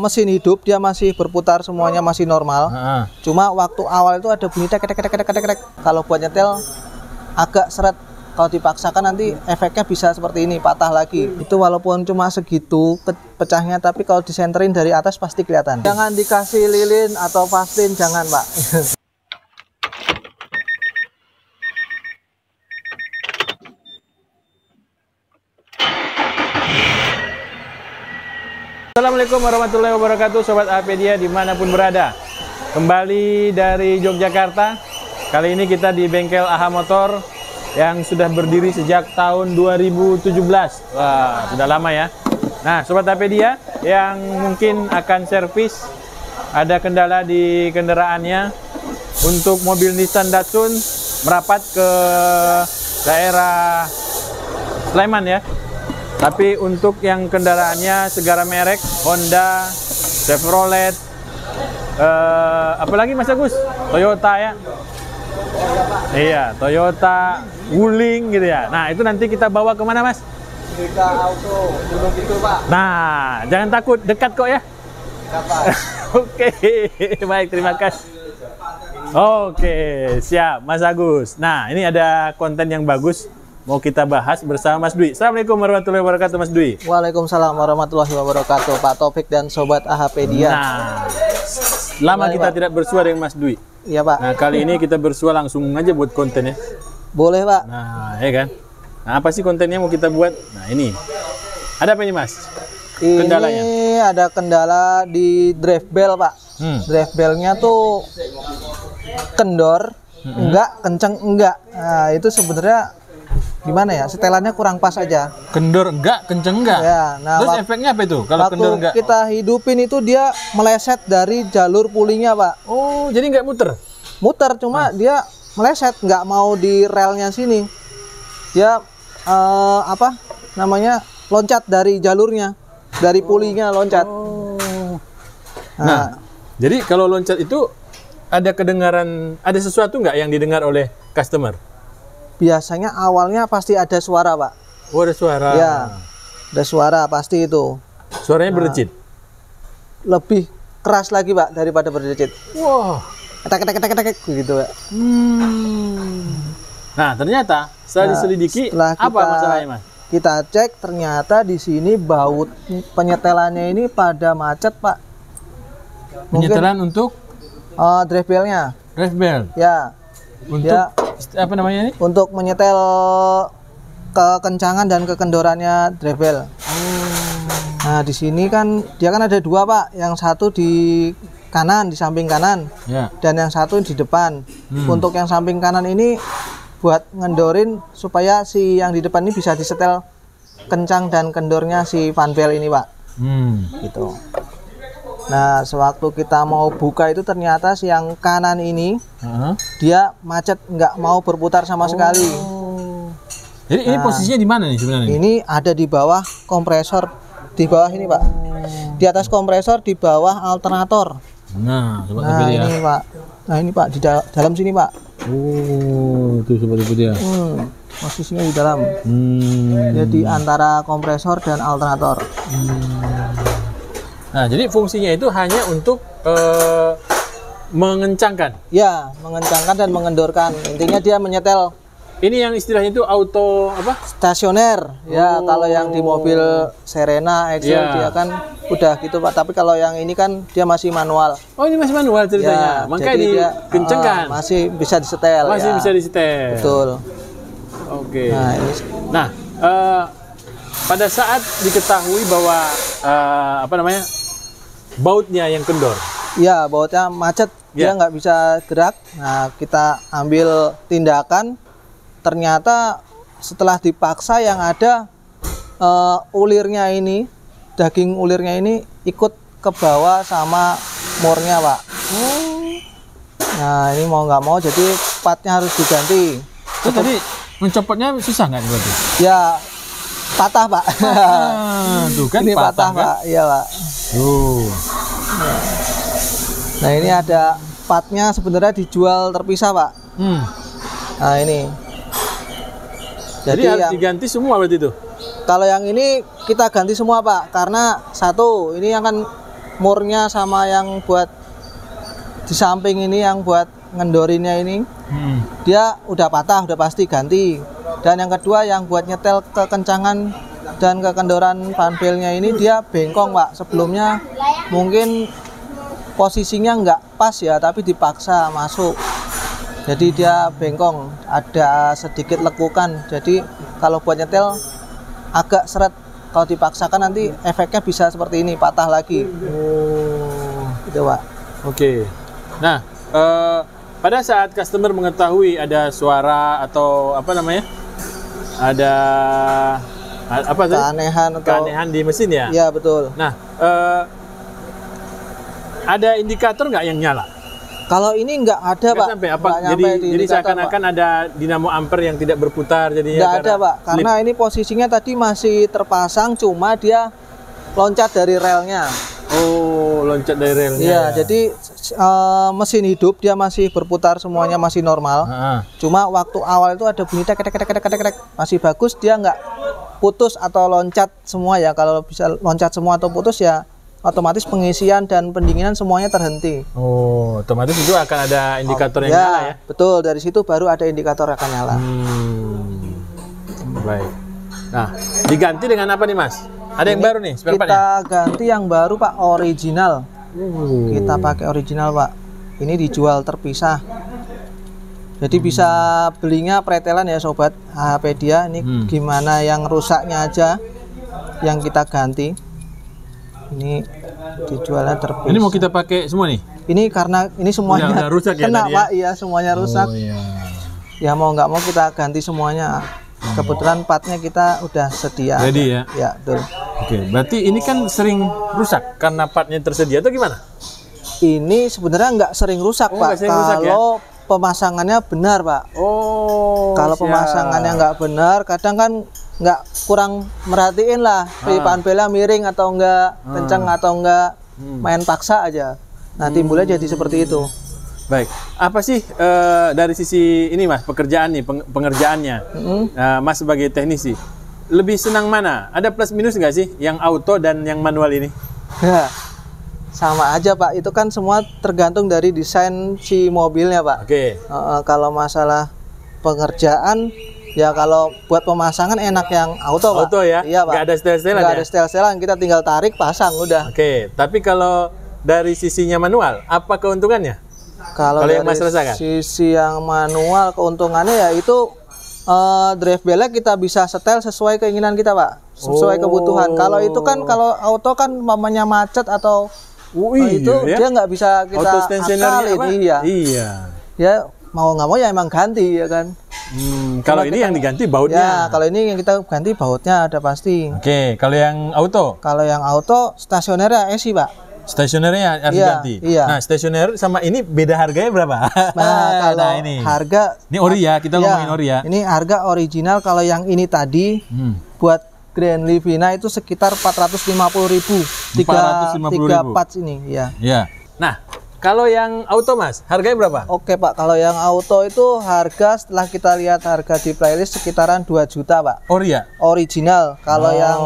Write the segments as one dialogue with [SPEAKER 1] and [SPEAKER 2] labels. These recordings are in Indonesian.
[SPEAKER 1] Mesin hidup dia masih berputar, semuanya masih normal. Cuma waktu awal itu ada bunyi tek tek tek tek tek tek. Kalau buat nyetel agak seret. Kalau dipaksakan nanti efeknya bisa seperti ini, patah lagi. Itu walaupun cuma segitu pecahnya, tapi kalau disenterin dari atas pasti kelihatan. Jangan dikasih lilin atau vaselin, jangan Pak.
[SPEAKER 2] Assalamualaikum warahmatullahi wabarakatuh, Sobat Apedia dimanapun berada. Kembali dari Yogyakarta. Kali ini kita di bengkel AHA Motor yang sudah berdiri sejak tahun 2017. Wah, sudah lama ya. Nah, Sobat Apedia yang mungkin akan servis, ada kendala di kendaraannya. Untuk mobil Nissan Datsun merapat ke daerah Sleman ya. Tapi untuk yang kendaraannya segala merek, Honda, Chevrolet, apalagi Mas Agus? Toyota ya? Iya, Toyota, Wuling gitu ya. Nah, itu nanti kita bawa kemana Mas?
[SPEAKER 1] Kita auto, dulu gitu Pak.
[SPEAKER 2] Nah, jangan takut, dekat kok ya? Oke, baik, terima kasih. Oke, siap Mas Agus. Nah, ini ada konten yang bagus. Mau kita bahas bersama Mas Dwi. Assalamualaikum warahmatullahi wabarakatuh Mas Dwi.
[SPEAKER 1] Waalaikumsalam warahmatullahi wabarakatuh Pak Taufik dan Sobat Ahapedia.
[SPEAKER 2] Nah, lama kita tidak bersua dengan Mas Dwi.
[SPEAKER 1] Iya Pak.
[SPEAKER 2] Nah, kali ini kita bersua langsung aja buat konten ya.
[SPEAKER 1] Boleh Pak.
[SPEAKER 2] Nah, ya kan. Nah, apa sih kontennya mau kita buat? Nah, ini. Ada apa ini Mas? Kendalanya?
[SPEAKER 1] Ini ada kendala di drive bell Pak. Drive bellnya tuh kendor, enggak, kenceng enggak. Nah, itu sebenarnya gimana ya, setelannya kurang pas aja.
[SPEAKER 2] Kendor enggak, kenceng enggak.
[SPEAKER 1] Ya, nah,
[SPEAKER 2] terus efeknya apa itu kalau kendor enggak?
[SPEAKER 1] Kita hidupin itu dia meleset dari jalur pulingnya Pak.
[SPEAKER 2] Oh, jadi enggak muter?
[SPEAKER 1] Muter, cuma dia meleset, nggak mau di relnya sini. Dia apa namanya, loncat dari jalurnya, dari pulinya loncat.
[SPEAKER 2] Nah, jadi kalau loncat itu ada kedengaran, ada sesuatu nggak yang didengar oleh customer?
[SPEAKER 1] Biasanya awalnya pasti ada suara Pak.
[SPEAKER 2] Oh, ada suara.
[SPEAKER 1] Ya, ada suara pasti itu.
[SPEAKER 2] Suaranya berdecit?
[SPEAKER 1] Lebih keras lagi Pak daripada berdecit.
[SPEAKER 2] Wah.
[SPEAKER 1] Ketek gitu Pak.
[SPEAKER 2] Nah, ternyata setelah diselidiki, apa masalahnya Mas?
[SPEAKER 1] Kita cek, ternyata di sini baut penyetelannya ini pada macet Pak.
[SPEAKER 2] Penyetelan untuk?
[SPEAKER 1] Drive bell-nya.
[SPEAKER 2] Drive bell?
[SPEAKER 1] Ya.
[SPEAKER 2] Untuk ya, apa namanya ini?
[SPEAKER 1] Untuk menyetel kekencangan dan kekendorannya drive bell. Nah, di sini kan dia kan ada dua Pak, yang satu di kanan, di samping kanan, dan yang satu di depan. Untuk yang samping kanan ini buat ngendorin supaya si yang di depan ini bisa disetel kencang dan kendornya si fan bell ini Pak. Gitu. Nah, sewaktu kita mau buka itu ternyata si yang kanan ini dia macet, nggak mau berputar sama sekali.
[SPEAKER 2] Jadi ini posisinya di mana nih sebenarnya?
[SPEAKER 1] Ini ada di bawah kompresor, di bawah ini Pak. Di atas kompresor, di bawah alternator.
[SPEAKER 2] Nah,
[SPEAKER 1] ini Pak. Nah ini Pak, di dalam sini Pak.
[SPEAKER 2] Oh, itu seperti itu ya.
[SPEAKER 1] Posisinya di dalam. Jadi antara kompresor dan alternator.
[SPEAKER 2] Nah, jadi fungsinya itu hanya untuk mengencangkan.
[SPEAKER 1] Ya, mengencangkan dan mengendorkan. Intinya dia menyetel.
[SPEAKER 2] Ini yang istilahnya itu auto apa?
[SPEAKER 1] Stasioner. Ya, kalau yang di mobil Serena, Excel dia kan udah gitu Pak. Tapi kalau yang ini kan dia masih manual.
[SPEAKER 2] Oh, ini masih manual ceritanya.
[SPEAKER 1] Ya,
[SPEAKER 2] makanya dikencengkan.
[SPEAKER 1] Masih bisa disetel.
[SPEAKER 2] Masih bisa disetel.
[SPEAKER 1] Betul.
[SPEAKER 2] Oke.
[SPEAKER 1] Nah,
[SPEAKER 2] pada saat diketahui bahwa apa namanya, bautnya yang kendor.
[SPEAKER 1] Ya, bautnya macet, dia nggak bisa gerak. Nah, kita ambil tindakan. Ternyata setelah dipaksa yang ada ulirnya ini, daging ulirnya ini ikut ke bawah sama murnya Pak. Nah, ini mau nggak mau jadi patnya harus diganti.
[SPEAKER 2] Itu tadi mencopotnya susah nggak berarti?
[SPEAKER 1] Ya, patah Pak.
[SPEAKER 2] Tuh kan
[SPEAKER 1] ini patah
[SPEAKER 2] kan?
[SPEAKER 1] Pak. Iya Pak. Nah, ini ada patnya sebenarnya dijual terpisah Pak. Nah, ini.
[SPEAKER 2] Jadi harus diganti semua berarti itu?
[SPEAKER 1] Kalau yang ini kita ganti semua Pak, karena satu ini yang kan murnya sama yang buat di samping ini yang buat ngendorinnya ini dia udah patah, udah pasti ganti. Dan yang kedua yang buat nyetel kekencangan dan kekendoran panbelnya ini dia bengkong Pak. Sebelumnya mungkin posisinya nggak pas ya, tapi dipaksa masuk, jadi dia bengkong, ada sedikit lekukan. Jadi kalau buat nyetel agak seret, kalau dipaksakan nanti efeknya bisa seperti ini, patah lagi. Gitu Pak.
[SPEAKER 2] Oke. Nah, pada saat customer mengetahui ada suara atau apa namanya, ada apa keanehan di mesin ya?
[SPEAKER 1] Iya betul.
[SPEAKER 2] Nah, ada indikator nggak yang nyala?
[SPEAKER 1] Kalau ini nggak ada Pak.
[SPEAKER 2] Sampai apa? Jadi seakan-akan ada dinamo ampere yang tidak berputar jadinya.
[SPEAKER 1] Nggak ada Pak, karena ini posisinya tadi masih terpasang, cuma dia loncat dari relnya.
[SPEAKER 2] Oh, loncat dari relnya.
[SPEAKER 1] Iya, jadi mesin hidup dia masih berputar, semuanya masih normal. Cuma waktu awal itu ada bunyi tek, masih bagus, dia nggak putus atau loncat semua ya. Kalau bisa loncat semua atau putus ya otomatis pengisian dan pendinginan semuanya terhenti.
[SPEAKER 2] Oh, otomatis itu akan ada indikator yang nyala ya?
[SPEAKER 1] Betul, dari situ baru ada indikator akan nyala.
[SPEAKER 2] Baik. Nah, diganti dengan apa nih Mas? Ada yang baru nih, spare part-nya?
[SPEAKER 1] Kita ganti yang baru Pak, original. Kita pakai original Pak. Ini dijual terpisah. Jadi bisa belinya pretelan ya sobat Hapedia. Ini gimana yang rusaknya aja yang kita ganti. Ini dijualnya terpisah.
[SPEAKER 2] Ini mau kita pakai semua nih?
[SPEAKER 1] Ini karena ini semuanya
[SPEAKER 2] udah rusak ya,
[SPEAKER 1] kena Pak,
[SPEAKER 2] ya?
[SPEAKER 1] Iya semuanya rusak. Ya mau nggak mau kita ganti semuanya. Kebetulan partnya kita udah sedia.
[SPEAKER 2] Ready ya?
[SPEAKER 1] Ya betul.
[SPEAKER 2] Oke, berarti ini kan sering rusak karena partnya tersedia atau gimana?
[SPEAKER 1] Ini sebenarnya nggak sering rusak Pak, kalau pemasangannya benar Pak.
[SPEAKER 2] Oh.
[SPEAKER 1] Kalau pemasangannya nggak benar, kadang kan nggak kurang merhatiin lah, panbelnya miring atau enggak, kencang atau enggak, main paksa aja. Nah timbulnya jadi seperti itu.
[SPEAKER 2] Baik, apa sih dari sisi ini Mas, pekerjaan nih, pengerjaannya, Mas sebagai teknisi, lebih senang mana? Ada plus minus nggak sih, yang auto dan yang manual ini?
[SPEAKER 1] Ya, sama aja Pak, itu kan semua tergantung dari desain si mobilnya Pak.
[SPEAKER 2] Oke.
[SPEAKER 1] Kalau masalah pengerjaan, ya kalau buat pemasangan enak yang auto Pak.
[SPEAKER 2] Auto ya?
[SPEAKER 1] Iya Pak.
[SPEAKER 2] Nggak ada setel-setelan ya?
[SPEAKER 1] Nggak ada setel-setelan, kita tinggal tarik, pasang, udah.
[SPEAKER 2] Oke, tapi kalau dari sisinya manual, apa keuntungannya?
[SPEAKER 1] Kalau
[SPEAKER 2] yang Mas
[SPEAKER 1] dari
[SPEAKER 2] rasakan?
[SPEAKER 1] sisi yang manual, keuntungannya ya itu drive belnya kita bisa setel sesuai keinginan kita Pak, sesuai kebutuhan. Kalau itu kan, kalau auto kan mamanya macet atau itu
[SPEAKER 2] ya?
[SPEAKER 1] dia nggak bisa kita akal ini ya.
[SPEAKER 2] Iya.
[SPEAKER 1] Ya mau nggak mau ya emang ganti ya kan.
[SPEAKER 2] Kalau ini yang diganti bautnya.
[SPEAKER 1] Ya, kalau ini yang kita ganti bautnya ada pasti.
[SPEAKER 2] Oke, kalau yang auto?
[SPEAKER 1] Kalau yang auto stasionernya AC Pak.
[SPEAKER 2] Stasionernya harus diganti.
[SPEAKER 1] Iya.
[SPEAKER 2] Nah, stasioner sama ini beda harganya berapa?
[SPEAKER 1] Nah, kalau
[SPEAKER 2] ini
[SPEAKER 1] harga
[SPEAKER 2] ini ori ya, kita ngomongin ori ya.
[SPEAKER 1] Ini harga original, kalau yang ini tadi buat Grand Livina itu sekitar 450.000. 3 parts ini ya.
[SPEAKER 2] Iya. Nah, kalau yang auto Mas, harganya berapa?
[SPEAKER 1] Oke Pak, kalau yang auto itu harga setelah kita lihat harga di playlist sekitaran 2 juta Pak.
[SPEAKER 2] Ori ya?
[SPEAKER 1] Original. Kalau yang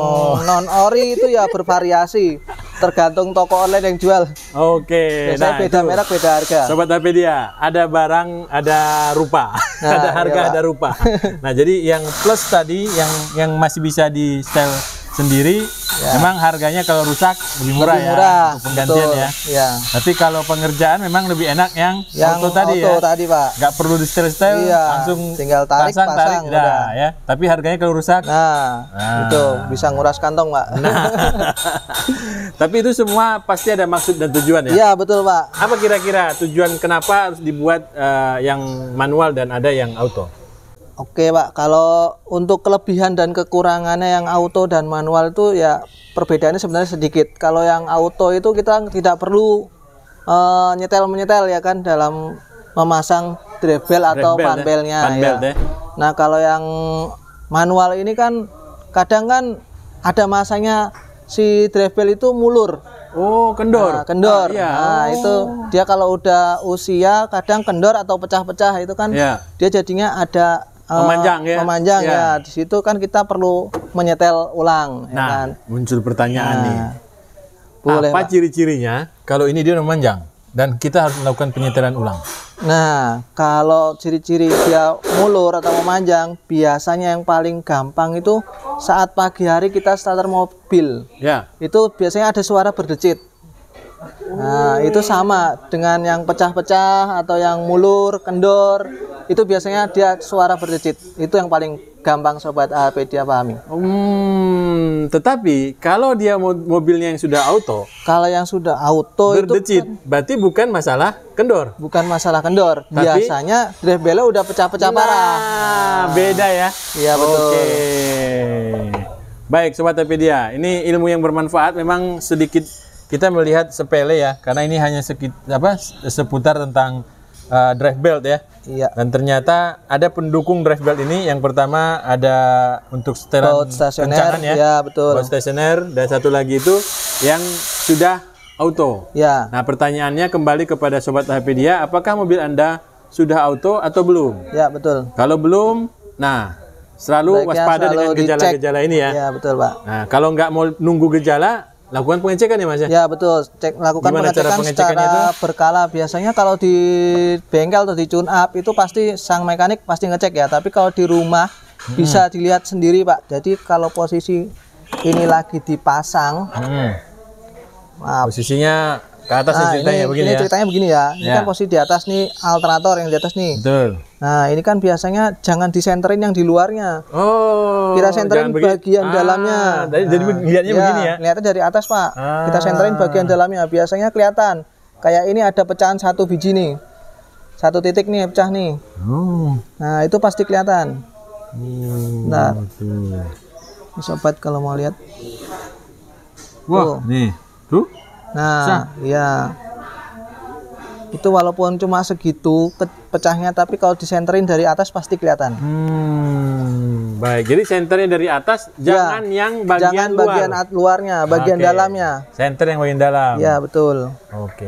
[SPEAKER 1] non ori itu ya bervariasi, tergantung toko online yang jual.
[SPEAKER 2] Oke.
[SPEAKER 1] Biasanya beda merek, beda harga.
[SPEAKER 2] Sobat Hapedia, ada barang, ada rupa.
[SPEAKER 1] Nah,
[SPEAKER 2] ada harga,
[SPEAKER 1] iya,
[SPEAKER 2] ada rupa. Nah, jadi yang plus tadi, yang masih bisa di setel sendiri, memang harganya kalau rusak lebih murah ya, untuk penggantian ya. Tapi kalau pengerjaan memang lebih enak yang auto tadi ya.
[SPEAKER 1] Tadi Pak.
[SPEAKER 2] Nggak perlu di setel, langsung
[SPEAKER 1] tinggal tarik, pasang
[SPEAKER 2] udah ya. Tapi harganya kalau rusak,
[SPEAKER 1] itu bisa nguras kantong Pak.
[SPEAKER 2] Tapi itu semua pasti ada maksud dan tujuan ya.
[SPEAKER 1] Iya betul Pak.
[SPEAKER 2] Apa kira-kira tujuan kenapa harus dibuat yang manual dan ada yang auto?
[SPEAKER 1] Oke Pak, kalau untuk kelebihan dan kekurangannya yang auto dan manual itu ya perbedaannya sebenarnya sedikit. Kalau yang auto itu kita tidak perlu menyetel ya kan dalam memasang drive bell atau panbelnya ya. Nah kalau yang manual ini kan kadang kan ada masanya si drive bell itu mulur.
[SPEAKER 2] Oh, kendor.
[SPEAKER 1] Kendor. Nah, itu dia kalau udah usia kadang kendor atau pecah-pecah itu kan dia jadinya ada memanjang ya. Di situ kan kita perlu menyetel ulang.
[SPEAKER 2] Nah,
[SPEAKER 1] ya kan?
[SPEAKER 2] Muncul pertanyaan nih.
[SPEAKER 1] Boleh,
[SPEAKER 2] apa ciri-cirinya kalau ini dia memanjang dan kita harus melakukan penyetelan ulang?
[SPEAKER 1] Nah, kalau ciri-ciri dia mulur atau memanjang, biasanya yang paling gampang itu saat pagi hari kita starter mobil.
[SPEAKER 2] Ya.
[SPEAKER 1] Itu biasanya ada suara berdecit. Nah, itu sama dengan yang pecah-pecah atau yang mulur, kendor. Itu biasanya dia suara berdecit. Itu yang paling gampang Sobat HP dia pahami.
[SPEAKER 2] Tetapi kalau dia mobilnya yang sudah auto,
[SPEAKER 1] kalau yang sudah auto
[SPEAKER 2] berdecit,
[SPEAKER 1] itu kan,
[SPEAKER 2] berarti bukan masalah kendor.
[SPEAKER 1] bukan masalah kendor.
[SPEAKER 2] Tapi,
[SPEAKER 1] biasanya drive belnya udah pecah-pecah parah.
[SPEAKER 2] Beda ya.
[SPEAKER 1] Iya betul.
[SPEAKER 2] Oke. Baik Sobat Apedia, ini ilmu yang bermanfaat. Memang sedikit kita melihat sepele ya, karena ini hanya seputar tentang drive belt ya.
[SPEAKER 1] Iya.
[SPEAKER 2] Dan ternyata ada pendukung drive belt ini. Yang pertama ada untuk setelan kencangan ya.
[SPEAKER 1] Ya betul.
[SPEAKER 2] Baut stasioner, dan satu lagi itu yang sudah auto.
[SPEAKER 1] Ya.
[SPEAKER 2] Nah pertanyaannya kembali kepada Sobat Apedia, apakah mobil Anda sudah auto atau belum?
[SPEAKER 1] Ya betul.
[SPEAKER 2] Kalau belum, nah selalu waspada dengan gejala-gejala ini ya.
[SPEAKER 1] Ya betul Pak.
[SPEAKER 2] Nah kalau nggak mau nunggu gejala, lakukan pengecekan ya Mas ya?
[SPEAKER 1] Ya betul, lakukan pengecekan secara berkala. Biasanya kalau di bengkel atau di tune up itu pasti sang mekanik pasti ngecek ya. Tapi kalau di rumah bisa dilihat sendiri Pak. Jadi kalau posisi ini lagi dipasang, maaf,
[SPEAKER 2] posisinya ke atas ceritanya begini ya.
[SPEAKER 1] Ceritanya begini ya. Ini kan posisi di atas nih, alternator yang di atas nih.
[SPEAKER 2] Betul.
[SPEAKER 1] Nah ini kan biasanya jangan disenterin yang di luarnya.
[SPEAKER 2] Oh.
[SPEAKER 1] Kita senterin bagian dalamnya.
[SPEAKER 2] Jadi lihatnya begini ya.
[SPEAKER 1] Lihatnya dari atas Pak. Kita senterin bagian dalamnya. Biasanya kelihatan. Kayak ini ada pecahan satu biji nih. Satu titik nih pecah nih. Nah itu pasti kelihatan. Nah, Sobat kalau mau lihat.
[SPEAKER 2] Wah, nih. Tuh.
[SPEAKER 1] Nah, ya. Itu walaupun cuma segitu pecahnya, tapi kalau disenterin dari atas pasti kelihatan.
[SPEAKER 2] Baik, jadi senternya dari atas, jangan yang bagian
[SPEAKER 1] luarnya, bagian dalamnya.
[SPEAKER 2] Senter yang bagian dalam.
[SPEAKER 1] Ya, betul.
[SPEAKER 2] Oke.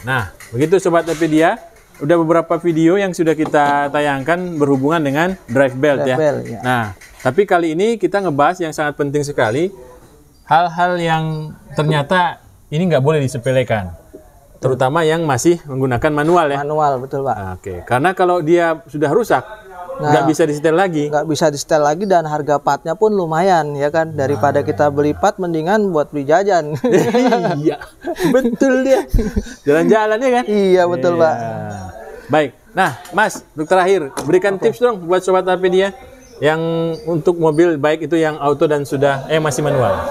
[SPEAKER 2] Nah, begitu Sobat Apedia, udah beberapa video yang sudah kita tayangkan berhubungan dengan drive belt ya. Nah, tapi kali ini kita ngebahas yang sangat penting sekali, hal-hal yang ternyata ini nggak boleh disepelekan. Terutama yang masih menggunakan manual ya.
[SPEAKER 1] Manual, betul Pak.
[SPEAKER 2] Oke, karena kalau dia sudah rusak, nggak bisa disetel lagi.
[SPEAKER 1] Nggak bisa disetel lagi dan harga partnya pun lumayan ya kan. Daripada kita beli part, mendingan buat beli jajan.
[SPEAKER 2] Iya, betul dia. Jalan-jalan ya kan?
[SPEAKER 1] Iya, betul Pak.
[SPEAKER 2] Baik, nah Mas, untuk terakhir, berikan tips dong buat Sobat Apedia yang untuk mobil baik itu yang auto dan sudah masih manual.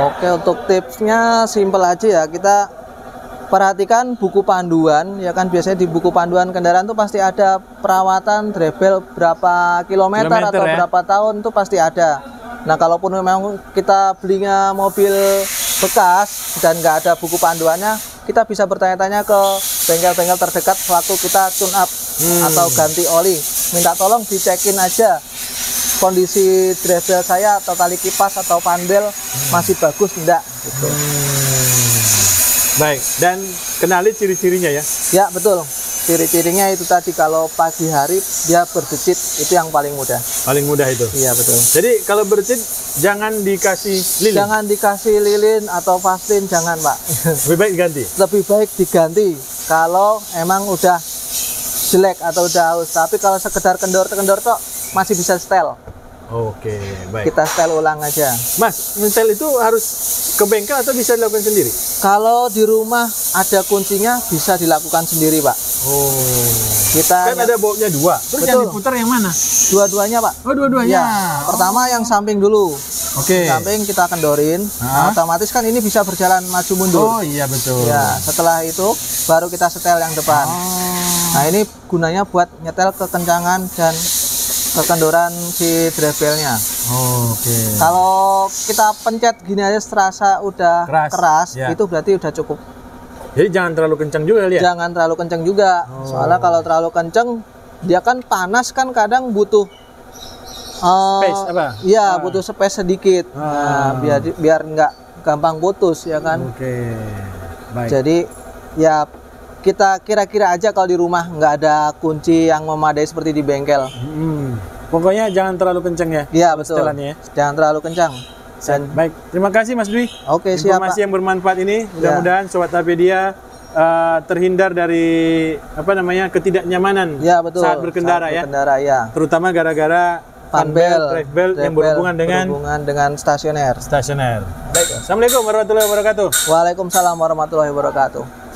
[SPEAKER 1] Oke, untuk tipsnya simpel aja ya. Kita perhatikan buku panduan ya kan, biasanya di buku panduan kendaraan tuh pasti ada perawatan drive belt berapa kilometer atau ya? Berapa tahun tuh pasti ada. Nah kalaupun memang kita belinya mobil bekas dan nggak ada buku panduannya, kita bisa bertanya-tanya ke bengkel-bengkel terdekat waktu kita tune up atau ganti oli, minta tolong dicekin aja kondisi drive belt saya atau tali kipas atau pandel masih bagus enggak gitu.
[SPEAKER 2] Baik, dan kenali ciri-cirinya ya? Ya,
[SPEAKER 1] betul. Ciri-cirinya itu tadi, kalau pagi hari dia berdecit, itu yang paling mudah.
[SPEAKER 2] Paling mudah itu?
[SPEAKER 1] Iya, betul.
[SPEAKER 2] Jadi kalau berdecit, jangan dikasih lilin?
[SPEAKER 1] Jangan dikasih lilin atau vaselin, jangan Pak.
[SPEAKER 2] Lebih baik diganti? Lebih
[SPEAKER 1] baik diganti, kalau emang udah jelek atau udah haus. Tapi kalau sekedar kendor-kendor tok, masih bisa setel.
[SPEAKER 2] Oke, baik.
[SPEAKER 1] Kita setel ulang aja.
[SPEAKER 2] Mas, setel itu harus ke bengkel atau bisa dilakukan sendiri?
[SPEAKER 1] Kalau di rumah ada kuncinya, bisa dilakukan sendiri, Pak.
[SPEAKER 2] Oh. Kita kan ada bautnya dua. Terus yang diputar yang mana?
[SPEAKER 1] Dua-duanya, Pak.
[SPEAKER 2] Oh, dua-duanya.
[SPEAKER 1] Ya. Pertama yang samping dulu.
[SPEAKER 2] Oke.
[SPEAKER 1] Samping kita kendorin. Nah, otomatis kan ini bisa berjalan maju mundur.
[SPEAKER 2] Oh, iya betul.
[SPEAKER 1] Ya, setelah itu baru kita setel yang depan. Nah, ini gunanya buat nyetel kekencangan dan kekendoran si drive beltnya.
[SPEAKER 2] Oke.
[SPEAKER 1] Kalau kita pencet gini aja terasa udah keras ya. Itu berarti udah cukup.
[SPEAKER 2] Jadi jangan terlalu kencang juga lihat.
[SPEAKER 1] Jangan terlalu kencang juga. Soalnya kalau terlalu kencang dia kan panas, kan kadang butuh
[SPEAKER 2] space apa?
[SPEAKER 1] Iya, butuh space sedikit. Nah, biar nggak gampang putus ya kan.
[SPEAKER 2] Oke. Baik.
[SPEAKER 1] Jadi ya kita kira-kira aja kalau di rumah nggak ada kunci yang memadai seperti di bengkel.
[SPEAKER 2] Pokoknya jangan terlalu kencang ya?
[SPEAKER 1] Iya, betul.
[SPEAKER 2] Setelannya ya?
[SPEAKER 1] Jangan terlalu kencang.
[SPEAKER 2] Baik, terima kasih Mas Dwi.
[SPEAKER 1] Oke, siap,
[SPEAKER 2] informasi
[SPEAKER 1] Pak.
[SPEAKER 2] yang bermanfaat ini. Mudah-mudahan Sobat Apedia terhindar dari ketidaknyamanan
[SPEAKER 1] Ya, betul.
[SPEAKER 2] saat berkendara,
[SPEAKER 1] ya.
[SPEAKER 2] Terutama gara-gara drive belt yang berhubungan
[SPEAKER 1] dengan stasioner.
[SPEAKER 2] Baik, Assalamualaikum warahmatullahi wabarakatuh.
[SPEAKER 1] Waalaikumsalam warahmatullahi wabarakatuh.